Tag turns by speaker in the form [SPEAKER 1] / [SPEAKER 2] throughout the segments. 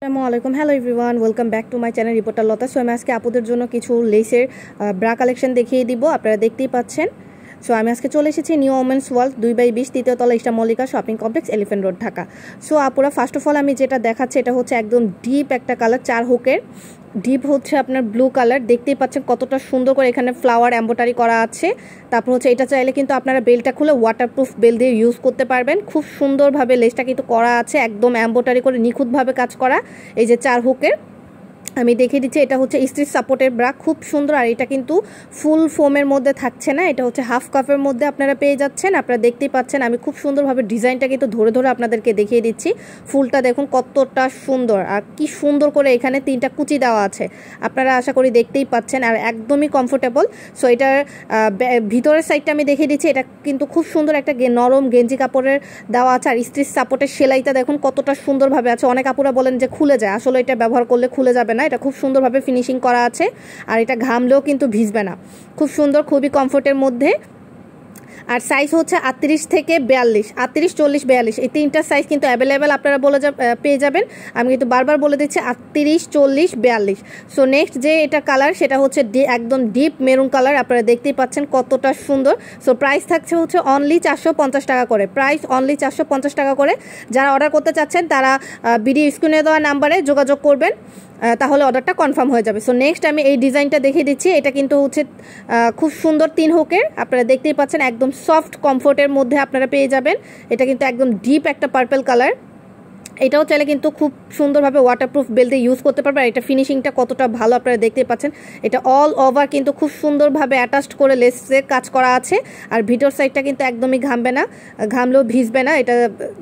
[SPEAKER 1] আসসালামু আলাইকুম, hello everyone, welcome back to my channel reporter Lata. So আমি আজকে আপুদের জন্য কিছু লেসের ব্রা কালেকশন দেখিয়ে দিব। আপনারা দেখতেই পাচ্ছেন। সো আমি আজকে চলে এসেছি নিউ ওমেন্স ওয়ার্ল্ড 2/20 তৃতীয় তলা ইস্টা Mallika shopping complex, elephant road, Dhaka. So আপুরা, ফার্স্ট অফ অল আমি যেটা দেখাচ্ছি এটা হচ্ছে একদম ডিপ একটা কালার, 4 হুকের ডিপ হচ্ছে আপনার ব্লু কালার। দেখতেই পাচ্ছেন কতটা সুন্দর করে এখানে ফ্লাওয়ার এম্ব্রয়ডারি করা আছে। তারপর হচ্ছে এটা চাইলে কিন্তু আপনারা বেলটা খুলে ওয়াটারপ্রুফ বেল দিয়ে ইউজ করতে পারবেন। খুব সুন্দরভাবে লেসটা কিন্তু করা আছে, একদম এম্ব্রয়ডারি করে নিখুঁতভাবে কাজ করা। এই যে 4 হুকের আমি দেখিয়ে দিচ্ছি, এটা হচ্ছে স্ট্রিচ সাপোর্টের ব্রা, খুব সুন্দর। আর এটা কিন্তু ফুল ফোমের মধ্যে থাকছে না, এটা হচ্ছে হাফ কাপের মধ্যে আপনারা পেয়ে যাচ্ছেন। আপনারা দেখতেই পাচ্ছেন আমি খুব সুন্দরভাবে ডিজাইনটা কিন্তু ধরে ধরে আপনাদেরকে দেখিয়ে দিচ্ছি। ফুলটা দেখুন কতটা সুন্দর, আর কি সুন্দর করে এখানে 3টা কুচি দেওয়া আছে, আপনারা আশা করি দেখতেই পাচ্ছেন। আর একদমই কমফোর্টেবল। সো এটার ভিতরের সাইডটা আমি দেখিয়ে দিচ্ছি, এটা কিন্তু খুব সুন্দর একটা নরম গেঞ্জি কাপড়ের দেওয়া আছে। আর স্ট্রিচ সাপোর্টের সেলাইটা দেখুন কতটা সুন্দরভাবে আছে। অনেক আপুরা বলেন যে খুলে যায়, আসলে এটা ব্যবহার করলে খুলে যাবে না, এটা খুব সুন্দরভাবে ফিনিশিং করা আছে। আর এটা ঘামলেও কিন্তু ভিজবে না, খুব সুন্দর, খুবই কমফোর্টের মধ্যে। আর সাইজ হচ্ছে 38 থেকে 42, 38, 40, 42 এই 3টা সাইজ কিন্তু অ্যাভেলেবেল আপনারা পেয়ে যাবেন। আমি কিন্তু বারবার বলে দিচ্ছি 38, 40, 42। সো নেক্সট যে এটা কালার সেটা হচ্ছে একদম ডিপ মেরুন কালার, আপনারা দেখতেই পাচ্ছেন কতটা সুন্দর। সো প্রাইস থাকছে হচ্ছে অনলি 450 টাকা করে, প্রাইস অনলি 450 টাকা করে। যারা অর্ডার করতে চাচ্ছেন তারা ভিডিও স্ক্রিনে দেওয়া নাম্বারে যোগাযোগ করবেন, তাহলে অর্ডারটা কনফার্ম হয়ে যাবে। সো নেক্সট আমি এই ডিজাইনটা দেখিয়ে দিচ্ছি। এটা কিন্তু হচ্ছে খুব সুন্দর 3 হুকের, আপনারা দেখতেই পাচ্ছেন একদম সফট কমফোর্টের মধ্যে আপনারা পেয়ে যাবেন। এটা কিন্তু একদম ডিপ একটা পার্পল কালার। এটাও চাইলে কিন্তু খুব সুন্দরভাবে ওয়াটারপ্রুফ বেল দিয়ে ইউজ করতে পারবে। আর এটা ফিনিশিংটা কতটা ভালো আপনারা দেখতেই পাচ্ছেন। এটা অল ওভার কিন্তু খুব সুন্দরভাবে অ্যাটাচড করে লেসের কাজ করা আছে। আর ভিতর সাইডটা কিন্তু একদমই ঘামবে না, ঘামলেও ভিজবে না, এটা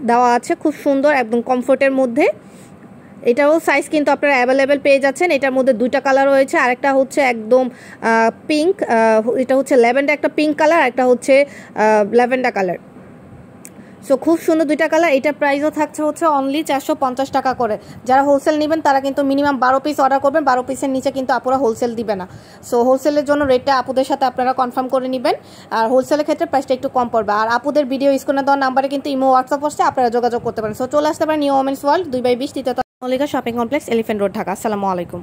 [SPEAKER 1] দেওয়া আছে খুব সুন্দর একদম কমফোর্টের মধ্যে। এটাও সাইজ কিন্তু আপনারা অ্যাভেলেবেল পেয়ে যাচ্ছেন। এটার মধ্যে 2টা কালার রয়েছে, আরেকটা হচ্ছে একদম পিঙ্ক, এটা হচ্ছে ল্যাভেন্ডার একটা পিঙ্ক কালার, একটা হচ্ছে ল্যাভেন্ডার কালার। সো খুব সুন্দর 2টা কালার। এটা প্রাইসও থাকছে হচ্ছে অনলি 450 টাকা করে। যারা হোলসেল নেবেন তারা কিন্তু মিনিমাম 12 পিস অর্ডার করবেন, 12 পিসের নিচে কিন্তু আপুরা হোলসেল দিবে না। সো হোলসেলের জন্য রেটটা আপুদের সাথে আপনারা কনফার্ম করে নেবেন, আর হোলসেলের ক্ষেত্রে প্রাইসটা একটু কম পড়বে। আর আপুদের ভিডিও স্ক্রিনে দেওয়া নাম্বারে কিন্তু ইমো হোয়াটসঅ্যাপ আসছে, আপনারা যোগাযোগ করতে পারেন। সো চলে আসতে পারেন নিউ ওমেন্স ওয়ার্ল্ড 2/20 তৃতীয় তলা Mallika shopping complex, elephant road, Dhaka. আসসালামু আলাইকুম।